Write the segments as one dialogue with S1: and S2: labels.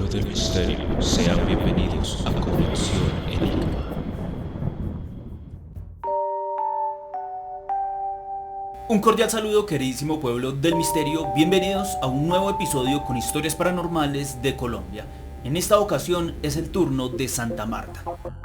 S1: Juego del Misterio. Sean bienvenidos a Conexión Enigma.
S2: Un cordial saludo, queridísimo pueblo del misterio. Bienvenidos a un nuevo episodio con historias paranormales de Colombia. En esta ocasión es el turno de Santa Marta.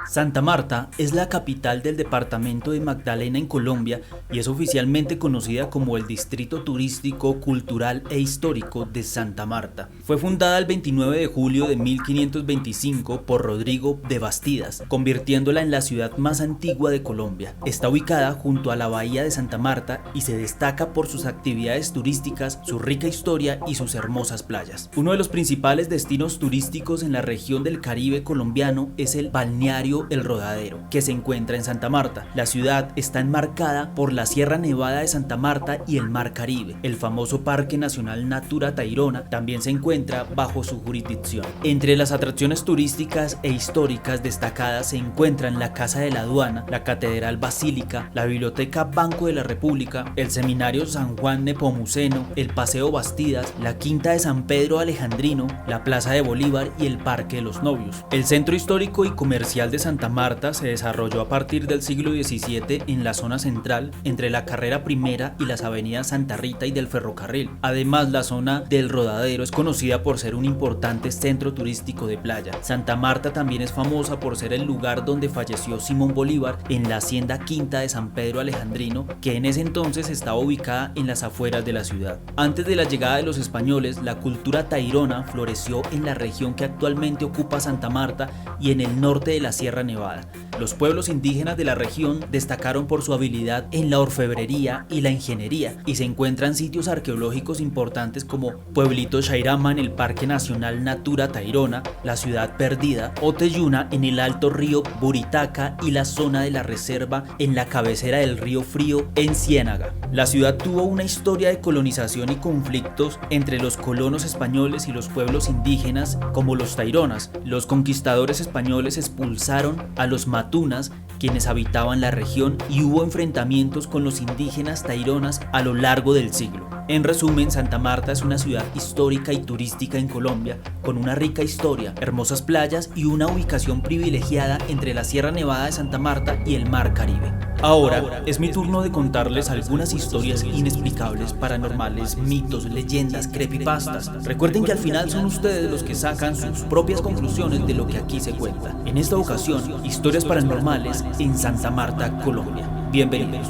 S2: Santa Marta es la capital del departamento de Magdalena en Colombia y es oficialmente conocida como el Distrito Turístico, Cultural e Histórico de Santa Marta. Fue fundada el 29 de julio de 1525 por Rodrigo de Bastidas, convirtiéndola en la ciudad más antigua de Colombia. Está ubicada junto a la bahía de Santa Marta y se destaca por sus actividades turísticas, su rica historia y sus hermosas playas. Uno de los principales destinos turísticos en la región del Caribe colombiano es el balneario El Rodadero, que se encuentra en Santa Marta. La ciudad está enmarcada por la Sierra Nevada de Santa Marta y el Mar Caribe. El famoso Parque Nacional Natura Tayrona también se encuentra bajo su jurisdicción. Entre las atracciones turísticas e históricas destacadas se encuentran la Casa de la Aduana, la Catedral Basílica, la Biblioteca Banco de la República, el Seminario San Juan Nepomuceno, el Paseo Bastidas, la Quinta de San Pedro Alejandrino, la Plaza de Bolívar y el Parque de los Novios. El centro histórico y comercial de Santa Marta se desarrolló a partir del siglo XVII en la zona central, entre la carrera primera y las avenidas Santa Rita y del Ferrocarril. Además, la zona del Rodadero es conocida por ser un importante centro turístico de playa. Santa Marta también es famosa por ser el lugar donde falleció Simón Bolívar en la hacienda Quinta de San Pedro Alejandrino, que en ese entonces estaba ubicada en las afueras de la ciudad. Antes de la llegada de los españoles, la cultura tairona floreció en la región que actualmente ocupa Santa Marta y en el norte de la Sierra Nevada. Los pueblos indígenas de la región destacaron por su habilidad en la orfebrería y la ingeniería, y se encuentran sitios arqueológicos importantes como Pueblito Chairama en el Parque Nacional Natura Tayrona, la Ciudad Perdida, Oteyuna en el Alto Río Buritaca y la zona de la Reserva en la cabecera del Río Frío en Ciénaga. La ciudad tuvo una historia de colonización y conflictos entre los colonos españoles y los pueblos indígenas como los taironas. Los conquistadores españoles expulsaron a los matunas, quienes habitaban la región, y hubo enfrentamientos con los indígenas taironas a lo largo del siglo. En resumen, Santa Marta es una ciudad histórica y turística en Colombia, con una rica historia, hermosas playas y una ubicación privilegiada entre la Sierra Nevada de Santa Marta y el Mar Caribe. Ahora es mi turno de contarles algunas historias inexplicables, paranormales, mitos, leyendas, creepypastas. Recuerden que al final son ustedes los que sacan sus propias conclusiones de lo que aquí se cuenta. En esta ocasión, historias paranormales en Santa Marta, Colombia. Bienvenidos.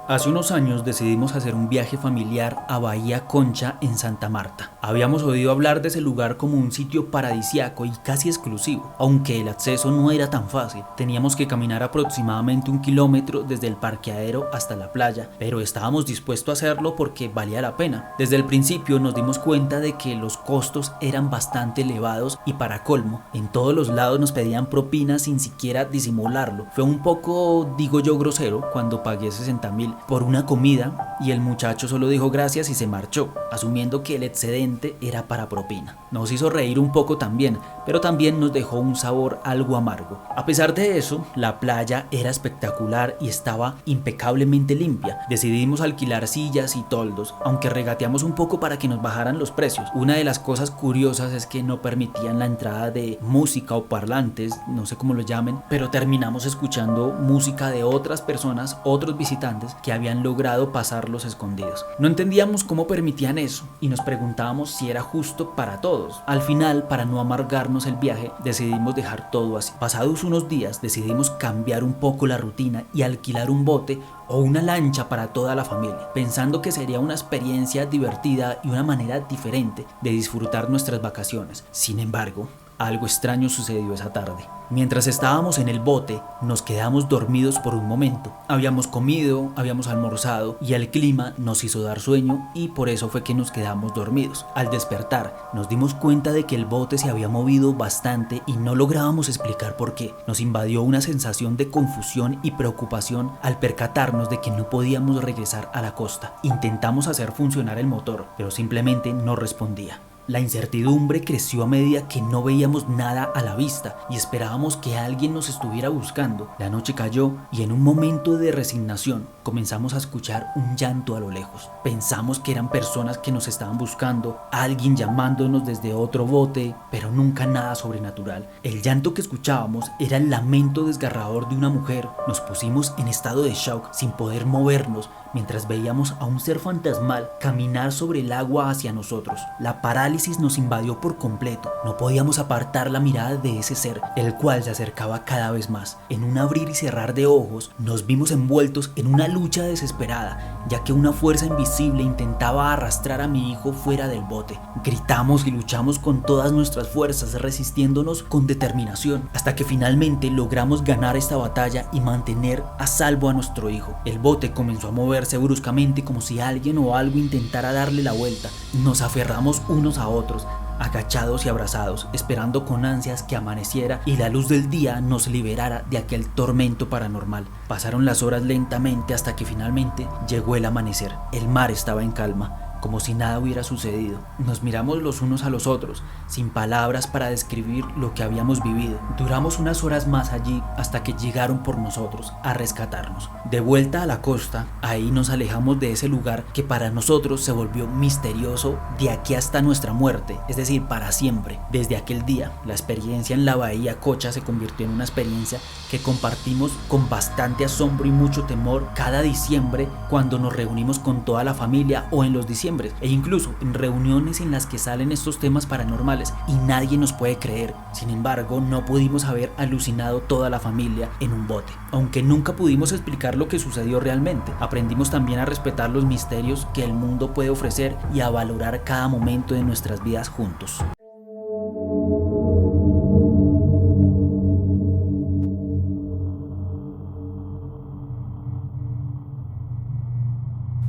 S2: Hace unos años decidimos hacer un viaje familiar a Bahía Concha en Santa Marta. Habíamos oído hablar de ese lugar como un sitio paradisiaco y casi exclusivo, aunque el acceso no era tan fácil. Teníamos que caminar aproximadamente 1 kilómetro desde el parqueadero hasta la playa, pero estábamos dispuestos a hacerlo porque valía la pena. Desde el principio nos dimos cuenta de que los costos eran bastante elevados y, para colmo, en todos los lados nos pedían propinas sin siquiera disimularlo. Fue un poco, digo yo, grosero cuando pagué 60.000 por una comida y el muchacho solo dijo gracias y se marchó, asumiendo que el excedente era para propina. Nos hizo reír un poco también, pero también nos dejó un sabor algo amargo. A pesar de eso, la playa era espectacular y estaba impecablemente limpia. Decidimos alquilar sillas y toldos, aunque regateamos un poco para que nos bajaran los precios. Una de las cosas curiosas es que no permitían la entrada de música o parlantes, no sé cómo lo llamen, pero terminamos escuchando música de otras personas, otros visitantes que habían logrado pasarlos escondidos. No entendíamos cómo permitían eso y nos preguntábamos si era justo para todos. Al final, para no amargarnos el viaje, decidimos dejar todo así. Pasados unos días, decidimos cambiar un poco la rutina y alquilar un bote o una lancha para toda la familia, pensando que sería una experiencia divertida y una manera diferente de disfrutar nuestras vacaciones. Sin embargo, Algo extraño sucedió esa tarde. Mientras estábamos en el bote, nos quedamos dormidos por un momento. Habíamos comido, habíamos almorzado y el clima nos hizo dar sueño y por eso fue que nos quedamos dormidos. Al despertar, nos dimos cuenta de que el bote se había movido bastante y no lográbamos explicar por qué. Nos invadió una sensación de confusión y preocupación al percatarnos de que no podíamos regresar a la costa. Intentamos hacer funcionar el motor, pero simplemente no respondía. La incertidumbre creció a medida que no veíamos nada a la vista y esperábamos que alguien nos estuviera buscando. La noche cayó y en un momento de resignación comenzamos a escuchar un llanto a lo lejos. Pensamos que eran personas que nos estaban buscando, alguien llamándonos desde otro bote, pero nunca nada sobrenatural. El llanto que escuchábamos era el lamento desgarrador de una mujer. Nos pusimos en estado de shock sin poder movernos mientras veíamos a un ser fantasmal caminar sobre el agua hacia nosotros. La parálisis nos invadió por completo. No podíamos apartar la mirada de ese ser, el cual se acercaba cada vez más. En un abrir y cerrar de ojos, nos vimos envueltos en una lucha desesperada, ya que una fuerza invisible intentaba arrastrar a mi hijo fuera del bote. Gritamos y luchamos con todas nuestras fuerzas, resistiéndonos con determinación, hasta que finalmente logramos ganar esta batalla y mantener a salvo a nuestro hijo. El bote comenzó a moverse bruscamente como si alguien o algo intentara darle la vuelta. Nos aferramos unos a otros, agachados y abrazados, esperando con ansias que amaneciera y la luz del día nos liberara de aquel tormento paranormal. Pasaron las horas lentamente hasta que finalmente llegó el amanecer. El mar estaba en calma, como si nada hubiera sucedido. Nos miramos los unos a los otros, sin palabras para describir lo que habíamos vivido. Duramos unas horas más allí hasta que llegaron por nosotros a rescatarnos. De vuelta a la costa, ahí nos alejamos de ese lugar que para nosotros se volvió misterioso de aquí hasta nuestra muerte, es decir, para siempre. Desde aquel día, la experiencia en la bahía Cocha se convirtió en una experiencia que compartimos con bastante asombro y mucho temor cada diciembre cuando nos reunimos con toda la familia o en los diciembre, e incluso en reuniones en las que salen estos temas paranormales y nadie nos puede creer. Sin embargo, no pudimos haber alucinado toda la familia en un bote. Aunque nunca pudimos explicar lo que sucedió realmente, aprendimos también a respetar los misterios que el mundo puede ofrecer y a valorar cada momento de nuestras vidas juntos.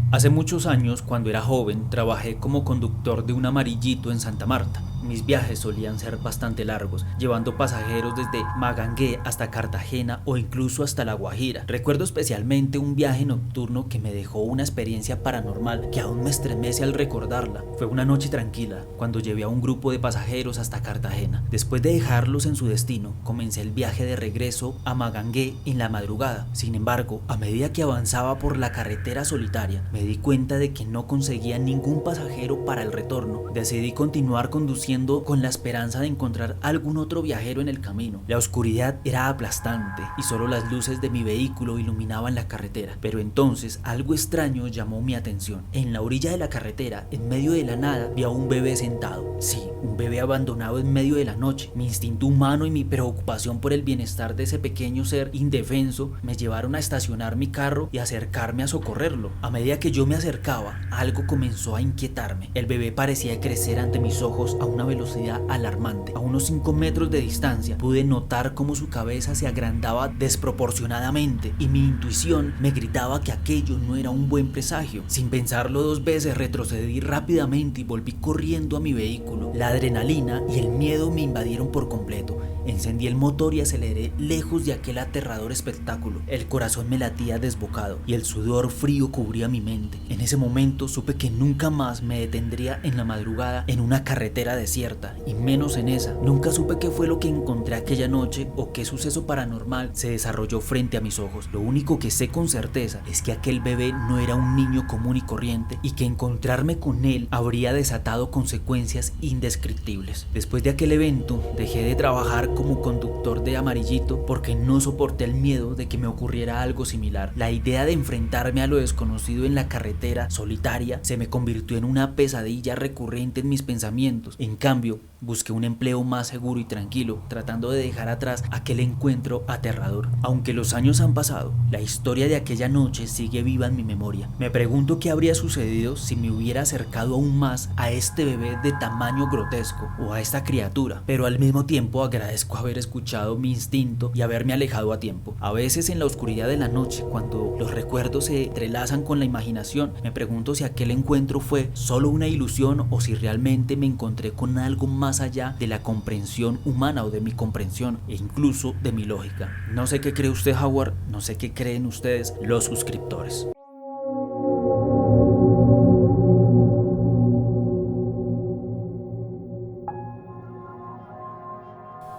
S2: Hace muchos años, cuando era joven, trabajé como conductor de un amarillito en Santa Marta. Mis viajes solían ser bastante largos, llevando pasajeros desde Magangué hasta Cartagena o incluso hasta La Guajira. Recuerdo especialmente un viaje nocturno que me dejó una experiencia paranormal que aún me estremece al recordarla. Fue una noche tranquila, cuando llevé a un grupo de pasajeros hasta Cartagena. Después de dejarlos en su destino, comencé el viaje de regreso a Magangué en la madrugada. Sin embargo, a medida que avanzaba por la carretera solitaria, me di cuenta de que no conseguía ningún pasajero para el retorno. Decidí continuar conduciendo con la esperanza de encontrar algún otro viajero en el camino. La oscuridad era aplastante y solo las luces de mi vehículo iluminaban la carretera. Pero entonces algo extraño llamó mi atención. En la orilla de la carretera, en medio de la nada, vi a un bebé sentado. Sí, un bebé abandonado en medio de la noche. Mi instinto humano y mi preocupación por el bienestar de ese pequeño ser indefenso me llevaron a estacionar mi carro y acercarme a socorrerlo. A medida que yo me acercaba, algo comenzó a inquietarme. El bebé parecía crecer ante mis ojos a una velocidad alarmante. A unos 5 metros de distancia pude notar cómo su cabeza se agrandaba desproporcionadamente y mi intuición me gritaba que aquello no era un buen presagio. Sin pensarlo 2 veces retrocedí rápidamente y volví corriendo a mi vehículo. La adrenalina y el miedo me invadieron por completo. Encendí el motor y aceleré lejos de aquel aterrador espectáculo. El corazón me latía desbocado y el sudor frío cubría mi mente. En ese momento supe que nunca más me detendría en la madrugada en una carretera desierta, y menos en esa. Nunca supe qué fue lo que encontré aquella noche o qué suceso paranormal se desarrolló frente a mis ojos. Lo único que sé con certeza es que aquel bebé no era un niño común y corriente y que encontrarme con él habría desatado consecuencias indescriptibles. Después de aquel evento dejé de trabajar como conductor de amarillito porque no soporté el miedo de que me ocurriera algo similar. La idea de enfrentarme a lo desconocido en la carretera solitaria se me convirtió en una pesadilla recurrente en mis pensamientos. En cambio, Busqué un empleo más seguro y tranquilo, tratando de dejar atrás aquel encuentro aterrador. Aunque los años han pasado, la historia de aquella noche sigue viva en mi memoria. Me pregunto qué habría sucedido si me hubiera acercado aún más a este bebé de tamaño grotesco o a esta criatura, pero al mismo tiempo agradezco haber escuchado mi instinto y haberme alejado a tiempo. A veces en la oscuridad de la noche, cuando los recuerdos se entrelazan con la imaginación, me pregunto si aquel encuentro fue solo una ilusión o si realmente me encontré con algo más allá de la comprensión humana o de mi comprensión e incluso de mi lógica. No sé qué cree usted, Howard, no sé qué creen ustedes, los suscriptores.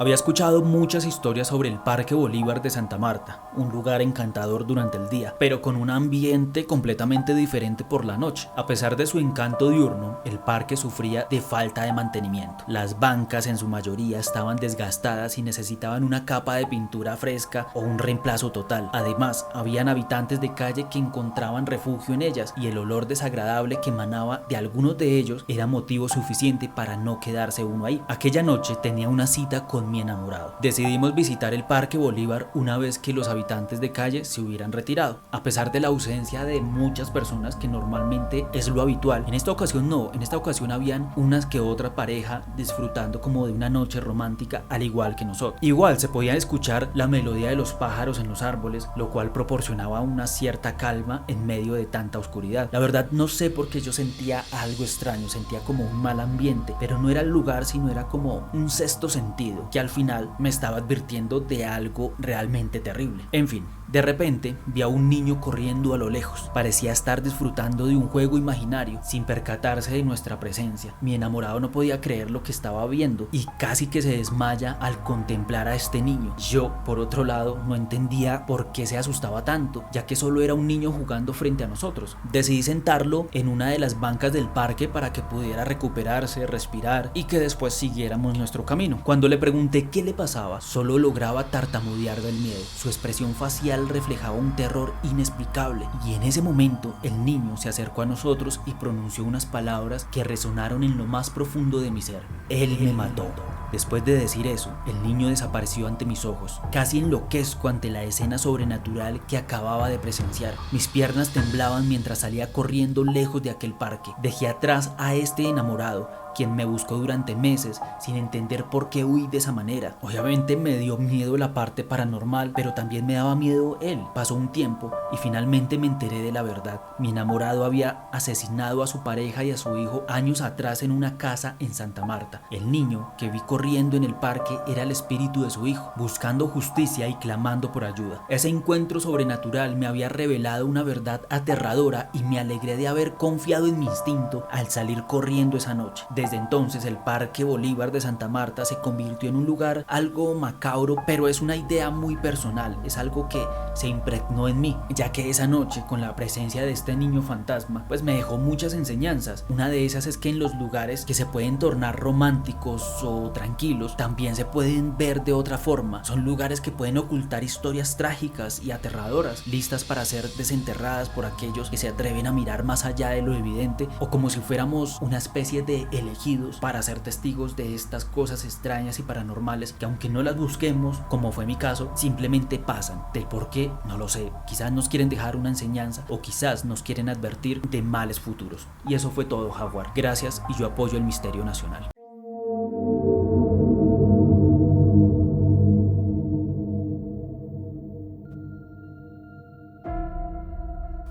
S2: Había escuchado muchas historias sobre el Parque Bolívar de Santa Marta, un lugar encantador durante el día, pero con un ambiente completamente diferente por la noche. A pesar de su encanto diurno, el parque sufría de falta de mantenimiento. Las bancas en su mayoría estaban desgastadas y necesitaban una capa de pintura fresca o un reemplazo total. Además, habían habitantes de calle que encontraban refugio en ellas y el olor desagradable que emanaba de algunos de ellos era motivo suficiente para no quedarse uno ahí. Aquella noche tenía una cita con mi enamorado. Decidimos visitar el Parque Bolívar una vez que los habitantes de calle se hubieran retirado. A pesar de la ausencia de muchas personas, que normalmente es lo habitual, en esta ocasión no, en esta ocasión habían unas que otra pareja disfrutando como de una noche romántica al igual que nosotros. Igual se podía escuchar la melodía de los pájaros en los árboles, lo cual proporcionaba una cierta calma en medio de tanta oscuridad. La verdad no sé por qué yo sentía algo extraño, sentía como un mal ambiente, pero no era el lugar, sino era como un sexto sentido que al final me estaba advirtiendo de algo realmente terrible. En fin, de repente vi a un niño corriendo a lo lejos. Parecía estar disfrutando de un juego imaginario sin percatarse de nuestra presencia. Mi enamorado no podía creer lo que estaba viendo y casi que se desmaya al contemplar a este niño. Yo, por otro lado, no entendía por qué se asustaba tanto, ya que solo era un niño jugando frente a nosotros. Decidí sentarlo en una de las bancas del parque para que pudiera recuperarse, respirar y que después siguiéramos nuestro camino. Cuando le pregunté qué le pasaba, solo lograba tartamudear del miedo. Su expresión facial reflejaba un terror inexplicable y en ese momento el niño se acercó a nosotros y pronunció unas palabras que resonaron en lo más profundo de mi ser. Él me mató. Después de decir eso, el niño desapareció ante mis ojos. Casi enloquezco ante la escena sobrenatural que acababa de presenciar. Mis piernas temblaban mientras salía corriendo lejos de aquel parque. Dejé atrás a este enamorado, quien me buscó durante meses sin entender por qué huí de esa manera. Obviamente me dio miedo la parte paranormal, pero también me daba miedo él. Pasó un tiempo y finalmente me enteré de la verdad. Mi enamorado había asesinado a su pareja y a su hijo años atrás en una casa en Santa Marta. El niño que vi corriendo en el parque era el espíritu de su hijo, buscando justicia y clamando por ayuda. Ese encuentro sobrenatural me había revelado una verdad aterradora y me alegré de haber confiado en mi instinto al salir corriendo esa noche. Desde entonces el Parque Bolívar de Santa Marta se convirtió en un lugar algo macabro, pero es una idea muy personal, es algo que se impregnó en mí, ya que esa noche con la presencia de este niño fantasma pues me dejó muchas enseñanzas. Una de esas es que en los lugares que se pueden tornar románticos o tranquilos también se pueden ver de otra forma. Son lugares que pueden ocultar historias trágicas y aterradoras, listas para ser desenterradas por aquellos que se atreven a mirar más allá de lo evidente, o como si fuéramos una especie de elegidos para ser testigos de estas cosas extrañas y paranormales que, aunque no las busquemos, como fue mi caso, simplemente pasan. Del por qué, no lo sé. Quizás nos quieren dejar una enseñanza o quizás nos quieren advertir de males futuros. Y eso fue todo, Jaguar. Gracias, y yo apoyo el misterio nacional.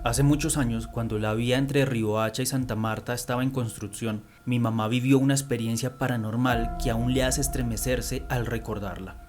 S2: Hace muchos años, cuando la vía entre Riohacha y Santa Marta estaba en construcción, mi mamá vivió una experiencia paranormal que aún le hace estremecerse al recordarla.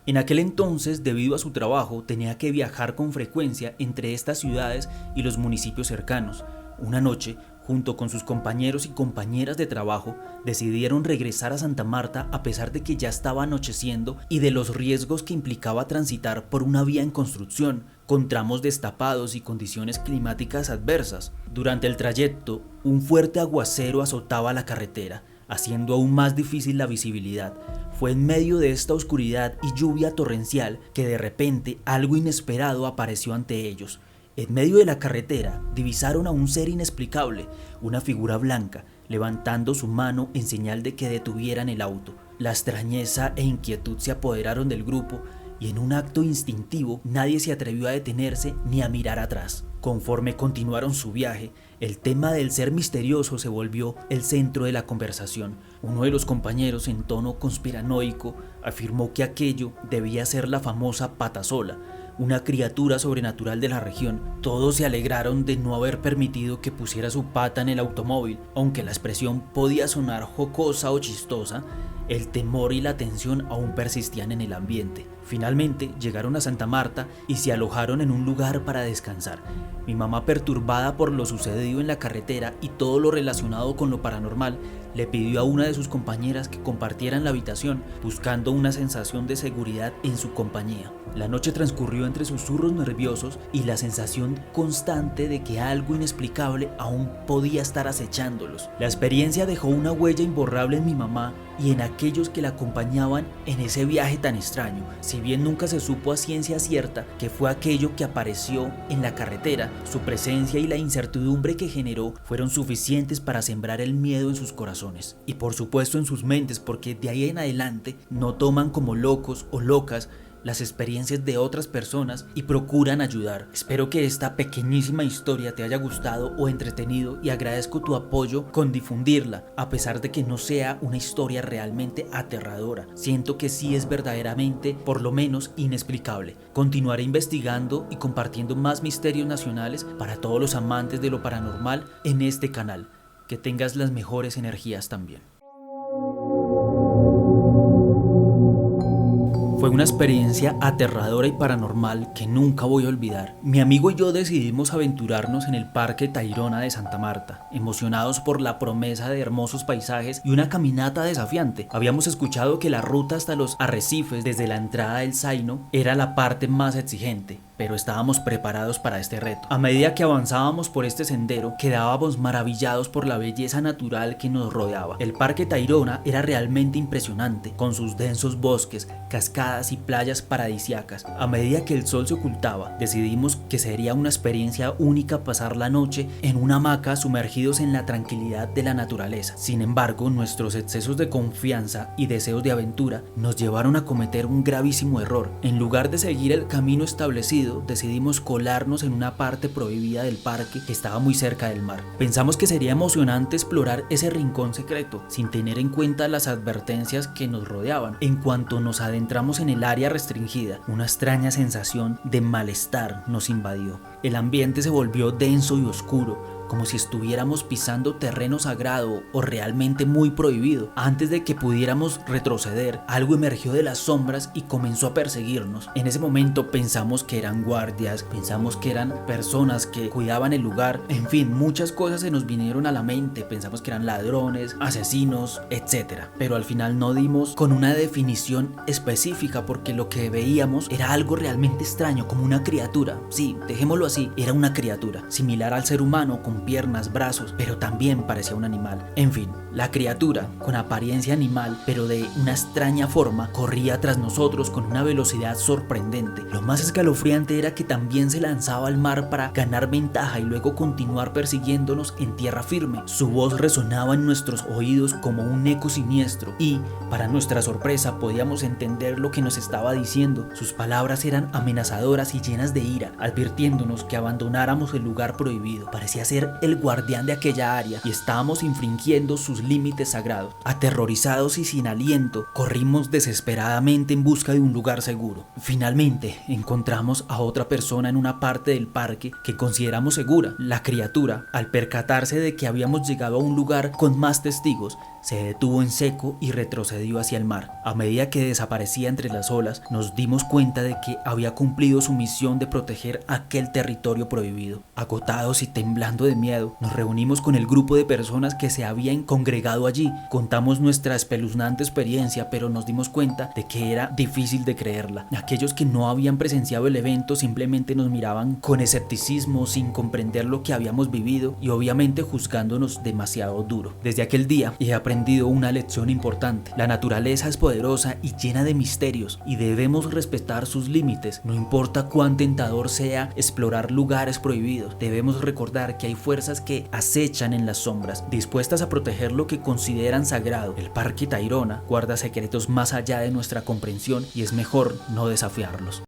S2: En aquel entonces, debido a su trabajo, tenía que viajar con frecuencia entre estas ciudades y los municipios cercanos. Una noche, junto con sus compañeros y compañeras de trabajo, decidieron regresar a Santa Marta a pesar de que ya estaba anocheciendo y de los riesgos que implicaba transitar por una vía en construcción, con tramos destapados y condiciones climáticas adversas. Durante el trayecto, un fuerte aguacero azotaba la carretera, haciendo aún más difícil la visibilidad. Fue en medio de esta oscuridad y lluvia torrencial que de repente algo inesperado apareció ante ellos. En medio de la carretera divisaron a un ser inexplicable, una figura blanca, levantando su mano en señal de que detuvieran el auto. La extrañeza e inquietud se apoderaron del grupo y en un acto instintivo nadie se atrevió a detenerse ni a mirar atrás. Conforme continuaron su viaje, el tema del ser misterioso se volvió el centro de la conversación. Uno de los compañeros, en tono conspiranoico, afirmó que aquello debía ser la famosa Patasola, una criatura sobrenatural de la región. Todos se alegraron de no haber permitido que pusiera su pata en el automóvil. Aunque la expresión podía sonar jocosa o chistosa, el temor y la tensión aún persistían en el ambiente. Finalmente llegaron a Santa Marta y se alojaron en un lugar para descansar. Mi mamá, perturbada por lo sucedido en la carretera y todo lo relacionado con lo paranormal, le pidió a una de sus compañeras que compartieran la habitación, buscando una sensación de seguridad en su compañía. La noche transcurrió entre susurros nerviosos y la sensación constante de que algo inexplicable aún podía estar acechándolos. La experiencia dejó una huella imborrable en mi mamá y en aquellos que la acompañaban en ese viaje tan extraño. Si bien nunca se supo a ciencia cierta qué fue aquello que apareció en la carretera, su presencia y la incertidumbre que generó fueron suficientes para sembrar el miedo en sus corazones y por supuesto en sus mentes, porque de ahí en adelante no toman como locos o locas las experiencias de otras personas y procuran ayudar. Espero que esta pequeñísima historia te haya gustado o entretenido y agradezco tu apoyo con difundirla, a pesar de que no sea una historia realmente aterradora. Siento que sí es verdaderamente, por lo menos, inexplicable. Continuaré investigando y compartiendo más misterios nacionales para todos los amantes de lo paranormal en este canal. Que tengas las mejores energías también. Fue una experiencia aterradora y paranormal que nunca voy a olvidar. Mi amigo y yo decidimos aventurarnos en el Parque Tayrona de Santa Marta, emocionados por la promesa de hermosos paisajes y una caminata desafiante. Habíamos escuchado que la ruta hasta los arrecifes desde la entrada del Zaino era la parte más exigente, pero estábamos preparados para este reto. A medida que avanzábamos por este sendero, quedábamos maravillados por la belleza natural que nos rodeaba. El Parque Tayrona era realmente impresionante, con sus densos bosques, cascadas y playas paradisíacas. A medida que el sol se ocultaba, decidimos que sería una experiencia única pasar la noche en una hamaca sumergidos en la tranquilidad de la naturaleza. Sin embargo, nuestros excesos de confianza y deseos de aventura nos llevaron a cometer un gravísimo error. En lugar de seguir el camino establecido, decidimos colarnos en una parte prohibida del parque que estaba muy cerca del mar. Pensamos que sería emocionante explorar ese rincón secreto, sin tener en cuenta las advertencias que nos rodeaban. En cuanto nos adentramos en el área restringida, una extraña sensación de malestar nos invadió. El ambiente se volvió denso y oscuro, como si estuviéramos pisando terreno sagrado o realmente muy prohibido. Antes de que pudiéramos retroceder, algo emergió de las sombras y comenzó a perseguirnos. En ese momento pensamos que eran guardias, pensamos que eran personas que cuidaban el lugar, en fin, muchas cosas se nos vinieron a la mente. Pensamos que eran ladrones, asesinos, etc. Pero al final no dimos con una definición específica, porque lo que veíamos era algo realmente extraño, como una criatura. Sí, dejémoslo así, era una criatura, similar al ser humano, con piernas, brazos, pero también parecía un animal. En fin, la criatura, con apariencia animal, pero de una extraña forma, corría tras nosotros con una velocidad sorprendente. Lo más escalofriante era que también se lanzaba al mar para ganar ventaja y luego continuar persiguiéndonos en tierra firme. Su voz resonaba en nuestros oídos como un eco siniestro y, para nuestra sorpresa, podíamos entender lo que nos estaba diciendo. Sus palabras eran amenazadoras y llenas de ira, advirtiéndonos que abandonáramos el lugar prohibido. Parecía ser el guardián de aquella área y estábamos infringiendo sus límites sagrados. Aterrorizados y sin aliento, corrimos desesperadamente en busca de un lugar seguro. Finalmente encontramos a otra persona en una parte del parque que consideramos segura. La criatura, al percatarse de que habíamos llegado a un lugar con más testigos, se detuvo en seco y retrocedió hacia el mar. A medida que desaparecía entre las olas, nos dimos cuenta de que había cumplido su misión de proteger aquel territorio prohibido. Agotados y temblando de miedo, nos reunimos con el grupo de personas que se habían congregado allí. Contamos nuestra espeluznante experiencia, pero nos dimos cuenta de que era difícil de creerla. Aquellos que no habían presenciado el evento simplemente nos miraban con escepticismo, sin comprender lo que habíamos vivido y obviamente juzgándonos demasiado duro. Desde aquel día he aprendido aprendido una lección importante. La naturaleza es poderosa y llena de misterios y debemos respetar sus límites. No importa cuán tentador sea explorar lugares prohibidos, debemos recordar que hay fuerzas que acechan en las sombras, dispuestas a proteger lo que consideran sagrado. El Parque Tayrona guarda secretos más allá de nuestra comprensión y es mejor no desafiarlos.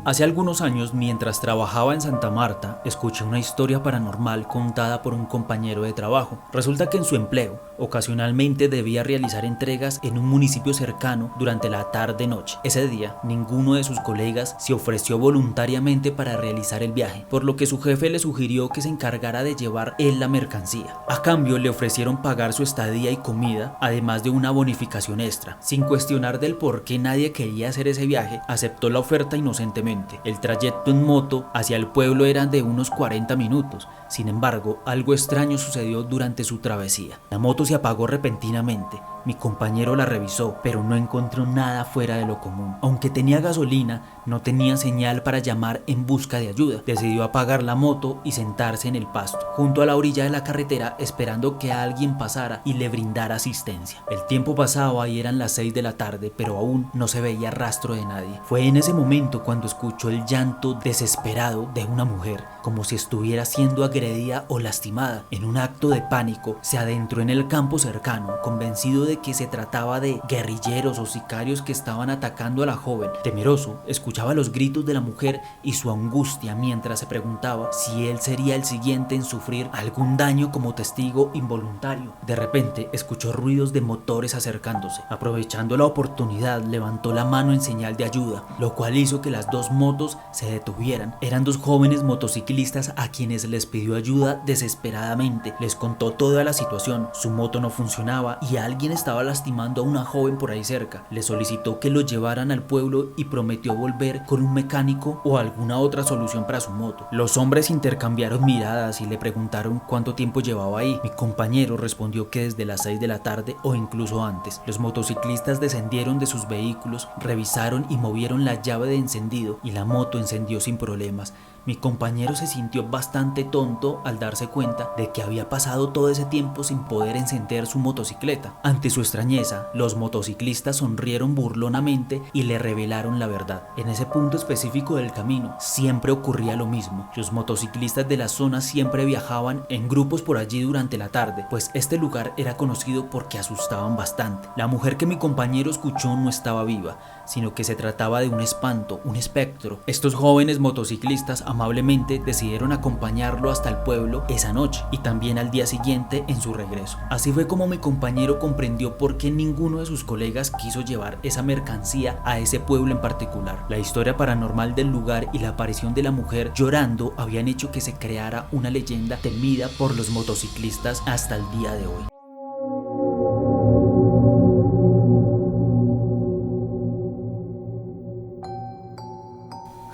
S2: Hace algunos años, mientras trabajaba en Santa Marta, escuché una historia paranormal contada por un compañero de trabajo. Resulta que en su empleo, ocasionalmente debía realizar entregas en un municipio cercano durante la tarde-noche. Ese día, ninguno de sus colegas se ofreció voluntariamente para realizar el viaje, por lo que su jefe le sugirió que se encargara de llevar él la mercancía. A cambio, le ofrecieron pagar su estadía y comida, además de una bonificación extra. Sin cuestionar del por qué nadie quería hacer ese viaje, aceptó la oferta inocentemente. El trayecto en moto hacia el pueblo era de unos 40 minutos. Sin embargo, algo extraño sucedió durante su travesía. La moto se apagó repentinamente. Mi compañero la revisó, pero no encontró nada fuera de lo común. Aunque tenía gasolina, no tenía señal para llamar en busca de ayuda. Decidió apagar la moto y sentarse en el pasto, junto a la orilla de la carretera, esperando que alguien pasara y le brindara asistencia. El tiempo pasaba y eran las 6 de la tarde, pero aún no se veía rastro de nadie. Fue en ese momento cuando escuchó el llanto desesperado de una mujer, como si estuviera siendo agredida o lastimada. En un acto de pánico, se adentró en el campo cercano, convencido de que se trataba de guerrilleros o sicarios que estaban atacando a la joven. Temeroso, escuchaba los gritos de la mujer y su angustia mientras se preguntaba si él sería el siguiente en sufrir algún daño como testigo involuntario. De repente, escuchó ruidos de motores acercándose. Aprovechando la oportunidad, levantó la mano en señal de ayuda, lo cual hizo que las dos motos se detuvieran. Eran dos jóvenes motociclistas a quienes les pidió ayuda desesperadamente. Les contó toda la situación. Su moto no funcionaba y alguien estaba lastimando a una joven por ahí cerca. Le solicitó que lo llevaran al pueblo y prometió volver con un mecánico o alguna otra solución para su moto. Los hombres intercambiaron miradas y le preguntaron cuánto tiempo llevaba ahí. Mi compañero respondió que desde las 6 de la tarde o incluso antes. Los motociclistas descendieron de sus vehículos, revisaron y movieron la llave de encendido y la moto encendió sin problemas. Mi compañero se sintió bastante tonto al darse cuenta de que había pasado todo ese tiempo sin poder encender su motocicleta. Ante su extrañeza, los motociclistas sonrieron burlonamente y le revelaron la verdad. En ese punto específico del camino siempre ocurría lo mismo. Los motociclistas de la zona siempre viajaban en grupos por allí durante la tarde, pues este lugar era conocido porque asustaban bastante. La mujer que mi compañero escuchó no estaba viva, sino que se trataba de un espanto, un espectro. Estos jóvenes motociclistas amablemente decidieron acompañarlo hasta el pueblo esa noche y también al día siguiente en su regreso. Así fue como mi compañero comprendió por qué ninguno de sus colegas quiso llevar esa mercancía a ese pueblo en particular. La historia paranormal del lugar y la aparición de la mujer llorando habían hecho que se creara una leyenda temida por los motociclistas hasta el día de hoy.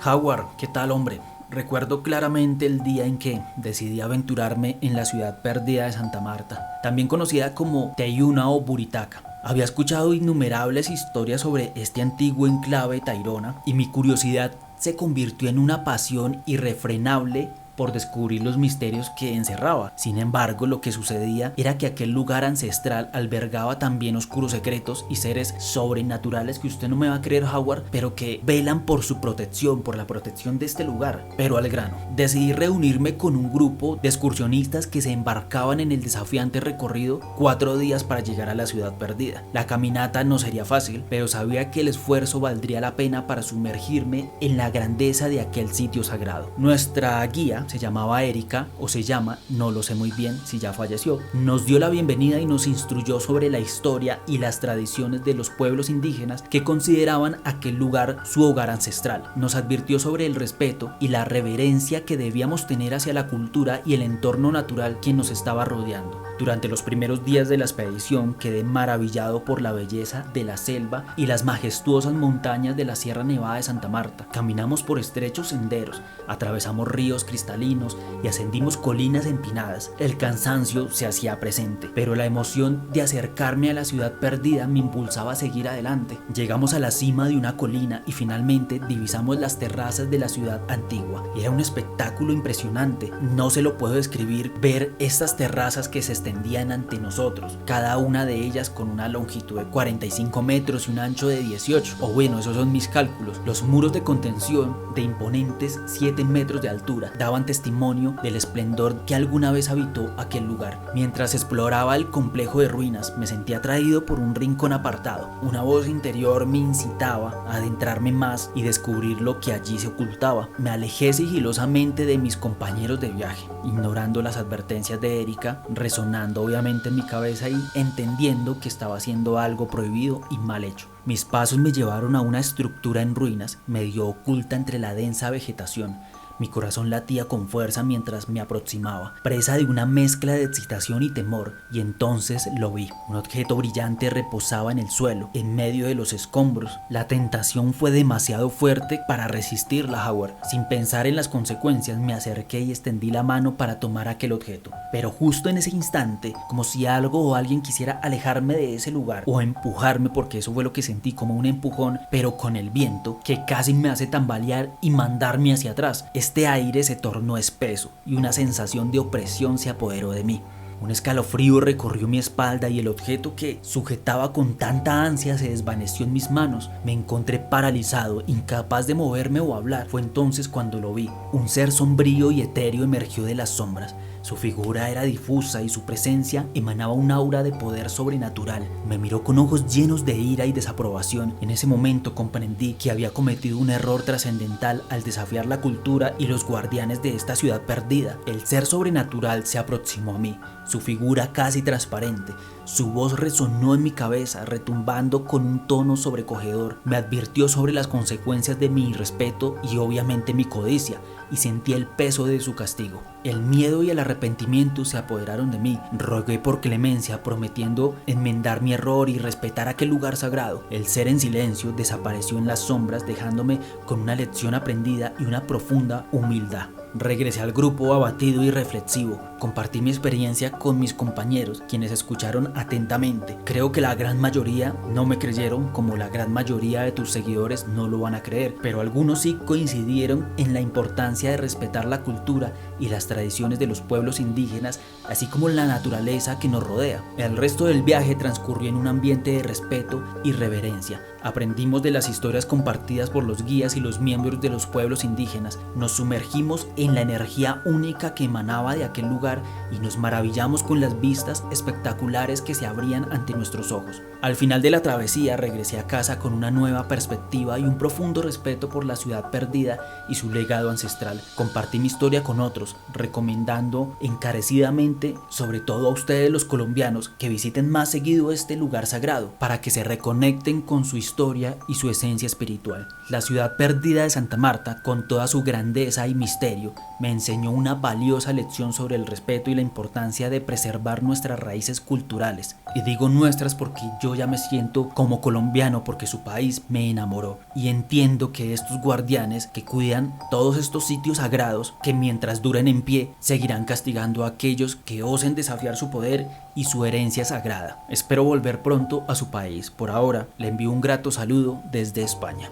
S2: Howard, ¿qué tal, hombre? Recuerdo claramente el día en que decidí aventurarme en la ciudad perdida de Santa Marta, también conocida como Teyuna o Buritaca. Había escuchado innumerables historias sobre este antiguo enclave Tayrona y mi curiosidad se convirtió en una pasión irrefrenable por descubrir los misterios que encerraba. Sin embargo, lo que sucedía era que aquel lugar ancestral albergaba también oscuros secretos y seres sobrenaturales que usted no me va a creer, Howard, pero que velan por su protección, por la protección de este lugar. Pero al grano, decidí reunirme con un grupo de excursionistas que se embarcaban en el desafiante recorrido 4 días para llegar a la ciudad perdida. La caminata no sería fácil, pero sabía que el esfuerzo valdría la pena para sumergirme en la grandeza de aquel sitio sagrado. Nuestra guía se llamaba Erika, o se llama, no lo sé muy bien si ya falleció. Nos dio la bienvenida y nos instruyó sobre la historia y las tradiciones de los pueblos indígenas que consideraban aquel lugar su hogar ancestral. Nos advirtió sobre el respeto y la reverencia que debíamos tener hacia la cultura y el entorno natural que nos estaba rodeando. Durante los primeros días de la expedición quedé maravillado por la belleza de la selva y las majestuosas montañas de la Sierra Nevada de Santa Marta. Caminamos por estrechos senderos, atravesamos ríos cristalinos cristalinos y ascendimos colinas empinadas. El cansancio se hacía presente, pero la emoción de acercarme a la ciudad perdida me impulsaba a seguir adelante. Llegamos a la cima de una colina y finalmente divisamos las terrazas de la ciudad antigua. Era un espectáculo impresionante, no se lo puedo describir, ver estas terrazas que se extendían ante nosotros, cada una de ellas con una longitud de 45 metros y un ancho de 18, o bueno, esos son mis cálculos. Los muros de contención de imponentes 7 metros de altura daban testimonio del esplendor que alguna vez habitó aquel lugar. Mientras exploraba el complejo de ruinas, me sentía atraído por un rincón apartado. Una voz interior me incitaba a adentrarme más y descubrir lo que allí se ocultaba. Me alejé sigilosamente de mis compañeros de viaje, ignorando las advertencias de Erika, resonando obviamente en mi cabeza y entendiendo que estaba haciendo algo prohibido y mal hecho. Mis pasos me llevaron a una estructura en ruinas, medio oculta entre la densa vegetación. Mi corazón latía con fuerza mientras me aproximaba, presa de una mezcla de excitación y temor, y entonces lo vi. Un objeto brillante reposaba en el suelo, en medio de los escombros. La tentación fue demasiado fuerte para resistirla, Howard. Sin pensar en las consecuencias, me acerqué y extendí la mano para tomar aquel objeto. Pero justo en ese instante, como si algo o alguien quisiera alejarme de ese lugar, o empujarme, porque eso fue lo que sentí, como un empujón, pero con el viento, que casi me hace tambalear y mandarme hacia atrás. Este aire se tornó espeso y una sensación de opresión se apoderó de mí. Un escalofrío recorrió mi espalda y el objeto que sujetaba con tanta ansia se desvaneció en mis manos. Me encontré paralizado, incapaz de moverme o hablar. Fue entonces cuando lo vi. Un ser sombrío y etéreo emergió de las sombras. Su figura era difusa y su presencia emanaba un aura de poder sobrenatural. Me miró con ojos llenos de ira y desaprobación. En ese momento comprendí que había cometido un error trascendental al desafiar la cultura y los guardianes de esta ciudad perdida. El ser sobrenatural se aproximó a mí, su figura casi transparente. Su voz resonó en mi cabeza, retumbando con un tono sobrecogedor. Me advirtió sobre las consecuencias de mi irrespeto y obviamente mi codicia, y sentí el peso de su castigo. El miedo y el arrepentimiento se apoderaron de mí. Rogué por clemencia, prometiendo enmendar mi error y respetar aquel lugar sagrado. El ser en silencio desapareció en las sombras, dejándome con una lección aprendida y una profunda humildad. Regresé al grupo abatido y reflexivo. Compartí mi experiencia con mis compañeros, quienes escucharon atentamente. Creo que la gran mayoría no me creyeron, como la gran mayoría de tus seguidores no lo van a creer, pero algunos sí coincidieron en la importancia de respetar la cultura y las tradiciones de los pueblos indígenas, así como la naturaleza que nos rodea. El resto del viaje transcurrió en un ambiente de respeto y reverencia. Aprendimos de las historias compartidas por los guías y los miembros de los pueblos indígenas. Nos sumergimos en la energía única que emanaba de aquel lugar y nos maravillamos con las vistas espectaculares que se abrían ante nuestros ojos. Al final de la travesía regresé a casa con una nueva perspectiva y un profundo respeto por la ciudad perdida y su legado ancestral. Compartí mi historia con otros, recomendando encarecidamente, sobre todo a ustedes los colombianos, que visiten más seguido este lugar sagrado para que se reconecten con su historia y su esencia espiritual. La ciudad perdida de Santa Marta, con toda su grandeza y misterio, me enseñó una valiosa lección sobre el respeto y la importancia de preservar nuestras raíces culturales. Y digo nuestras porque yo ya me siento como colombiano, porque su país me enamoró. Y entiendo que estos guardianes que cuidan todos estos sitios sagrados, que mientras duren en pie, seguirán castigando a aquellos que osen desafiar su poder y su herencia sagrada. Espero volver pronto a su país. Por ahora, le envío un grato saludo desde España.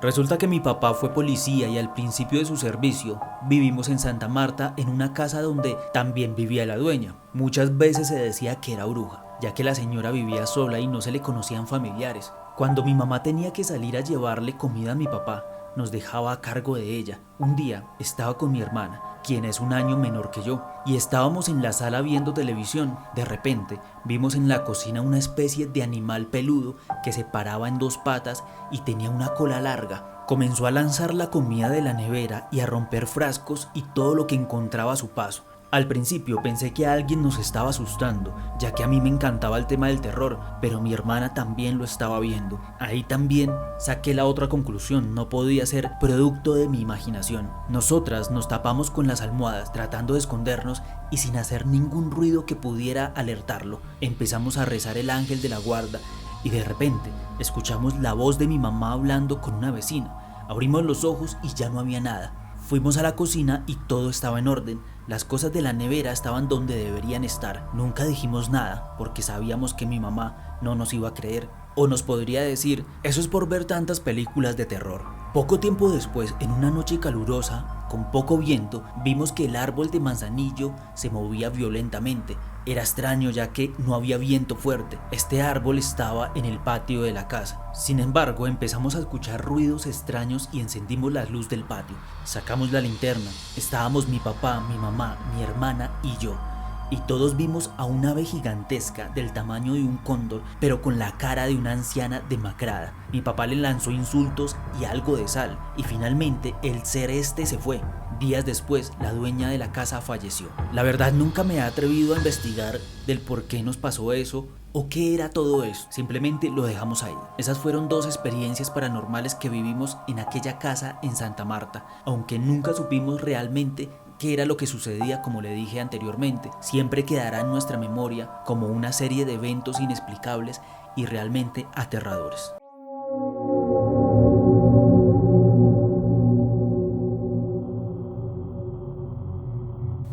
S2: Resulta que mi papá fue policía y al principio de su servicio vivimos en Santa Marta en una casa donde también vivía la dueña. Muchas veces se decía que era bruja, ya que la señora vivía sola y no se le conocían familiares. Cuando mi mamá tenía que salir a llevarle comida a mi papá, nos dejaba a cargo de ella. Un día estaba con mi hermana, quien es un año menor que yo, y estábamos en la sala viendo televisión. De repente vimos en la cocina una especie de animal peludo que se paraba en dos patas y tenía una cola larga. Comenzó a lanzar la comida de la nevera y a romper frascos y todo lo que encontraba a su paso. Al principio pensé que alguien nos estaba asustando, ya que a mí me encantaba el tema del terror, pero mi hermana también lo estaba viendo. Ahí también saqué la otra conclusión, no podía ser producto de mi imaginación. Nosotras nos tapamos con las almohadas tratando de escondernos y sin hacer ningún ruido que pudiera alertarlo. Empezamos a rezar el ángel de la guarda y de repente escuchamos la voz de mi mamá hablando con una vecina. Abrimos los ojos y ya no había nada. Fuimos a la cocina y todo estaba en orden. Las cosas de la nevera estaban donde deberían estar. Nunca dijimos nada porque sabíamos que mi mamá no nos iba a creer. O nos podría decir, eso es por ver tantas películas de terror. Poco tiempo después, en una noche calurosa, con poco viento, vimos que el árbol de manzanillo se movía violentamente. Era extraño ya que no había viento fuerte. Este árbol estaba en el patio de la casa. Sin embargo, empezamos a escuchar ruidos extraños y encendimos la luz del patio. Sacamos la linterna. Estábamos mi papá, mi mamá, mi hermana y yo. Y todos vimos a una ave gigantesca del tamaño de un cóndor, pero con la cara de una anciana demacrada. Mi papá le lanzó insultos y algo de sal, y finalmente el ser este se fue. Días después, la dueña de la casa falleció. La verdad, nunca me he atrevido a investigar del por qué nos pasó eso o qué era todo eso. Simplemente lo dejamos ahí. Esas fueron 2 experiencias paranormales que vivimos en aquella casa en Santa Marta, aunque nunca supimos realmente qué era lo que sucedía. Como le dije anteriormente, siempre quedará en nuestra memoria como una serie de eventos inexplicables y realmente aterradores.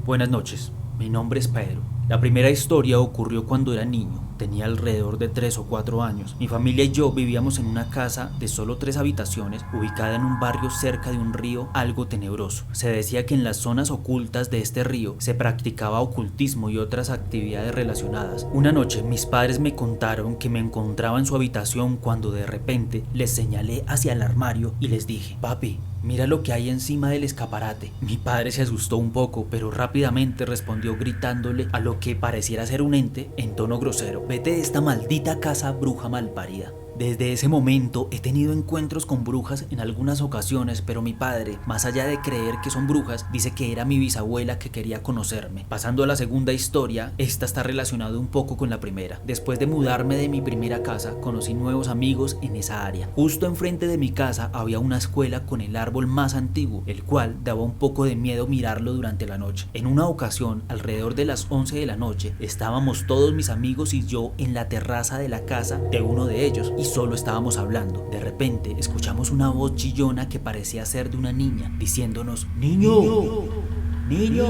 S2: Buenas noches, mi nombre es Pedro. La primera historia ocurrió cuando era niño. Tenía alrededor de 3 o 4 años. Mi familia y yo vivíamos en una casa de solo 3 habitaciones, ubicada en un barrio cerca de un río algo tenebroso. Se decía que en las zonas ocultas de este río se practicaba ocultismo y otras actividades relacionadas. Una noche mis padres me contaron que me encontraba en su habitación cuando de repente les señalé hacia el armario y les dije: papi, mira lo que hay encima del escaparate. Mi padre se asustó un poco, pero rápidamente respondió gritándole a lo que pareciera ser un ente en tono grosero: vete de esta maldita casa, bruja malparida. Desde ese momento he tenido encuentros con brujas en algunas ocasiones, pero mi padre, más allá de creer que son brujas, dice que era mi bisabuela que quería conocerme. Pasando a la segunda historia, esta está relacionada un poco con la primera. Después de mudarme de mi primera casa, conocí nuevos amigos en esa área. Justo enfrente de mi casa había una escuela con el árbol más antiguo, el cual daba un poco de miedo mirarlo durante la noche. En una ocasión, alrededor de las 11 de la noche, estábamos todos mis amigos y yo en la terraza de la casa de uno de ellos y solo estábamos hablando. De repente escuchamos una voz chillona que parecía ser de una niña, diciéndonos: ¡Niño! ¡Niño!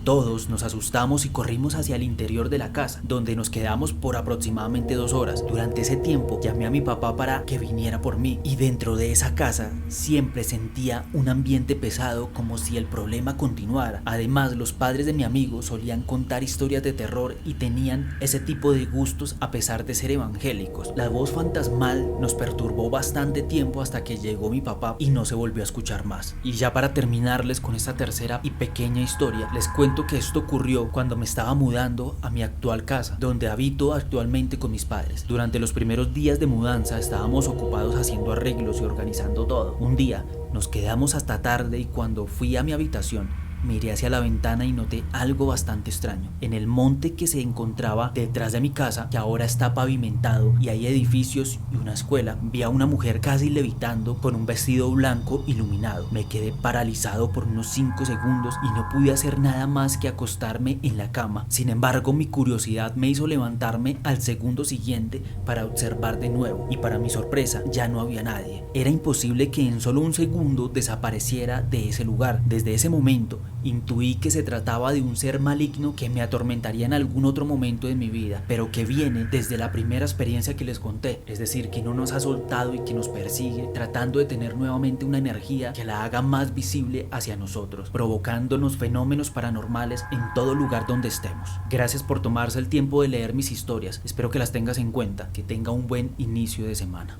S2: Todos nos asustamos y corrimos hacia el interior de la casa, donde nos quedamos por aproximadamente 2 horas. Durante ese tiempo llamé a mi papá para que viniera por mí, y dentro de esa casa siempre sentía un ambiente pesado, como si el problema continuara. Además, los padres de mi amigo solían contar historias de terror y tenían ese tipo de gustos a pesar de ser evangélicos. La voz fantasmal nos perturbó bastante tiempo hasta que llegó mi papá y no se volvió a escuchar más. Y ya para terminarles con esta tercera y pequeña historia, les cuento que esto ocurrió cuando me estaba mudando a mi actual casa, donde habito actualmente con mis padres. Durante los primeros días de mudanza estábamos ocupados haciendo arreglos y organizando todo. Un día nos quedamos hasta tarde y cuando fui a mi habitación miré hacia la ventana y noté algo bastante extraño. En el monte que se encontraba detrás de mi casa, que ahora está pavimentado y hay edificios y una escuela, vi a una mujer casi levitando con un vestido blanco iluminado. Me quedé paralizado por unos 5 segundos y no pude hacer nada más que acostarme en la cama. Sin embargo, mi curiosidad me hizo levantarme al segundo siguiente para observar de nuevo, y para mi sorpresa ya no había nadie. Era imposible que en solo un segundo desapareciera de ese lugar. Desde ese momento intuí que se trataba de un ser maligno que me atormentaría en algún otro momento de mi vida, pero que viene desde la primera experiencia que les conté, es decir, que no nos ha soltado y que nos persigue, tratando de tener nuevamente una energía que la haga más visible hacia nosotros, provocándonos fenómenos paranormales en todo lugar donde estemos. Gracias por tomarse el tiempo de leer mis historias, espero que las tengas en cuenta, que tenga un buen inicio de semana.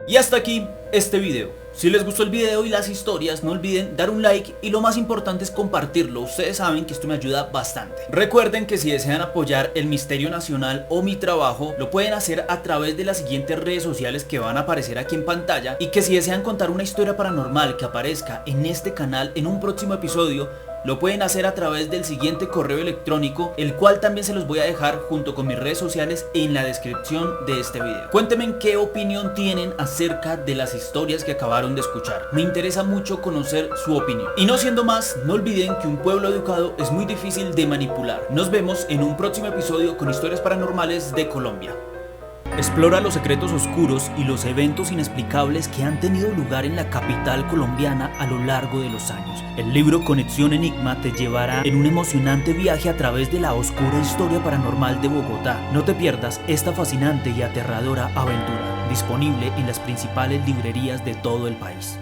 S2: Y hasta aquí este video. Si les gustó el video y las historias, no olviden dar un like y lo más importante es compartirlo. Ustedes saben que esto me ayuda bastante. Recuerden que si desean apoyar el Misterio Nacional o mi trabajo, lo pueden hacer a través de las siguientes redes sociales que van a aparecer aquí en pantalla, y que si desean contar una historia paranormal que aparezca en este canal en un próximo episodio, lo pueden hacer a través del siguiente correo electrónico, el cual también se los voy a dejar junto con mis redes sociales en la descripción de este video. Cuéntenme qué opinión tienen acerca de las historias que acabaron de escuchar. Me interesa mucho conocer su opinión. Y no siendo más, no olviden que un pueblo educado es muy difícil de manipular. Nos vemos en un próximo episodio con historias paranormales de Colombia. Explora los secretos oscuros y los eventos inexplicables que han tenido lugar en la capital colombiana a lo largo de los años. El libro Conexión Enigma te llevará en un emocionante viaje a través de la oscura historia paranormal de Bogotá. No te pierdas esta fascinante y aterradora aventura, disponible en las principales librerías de todo el país.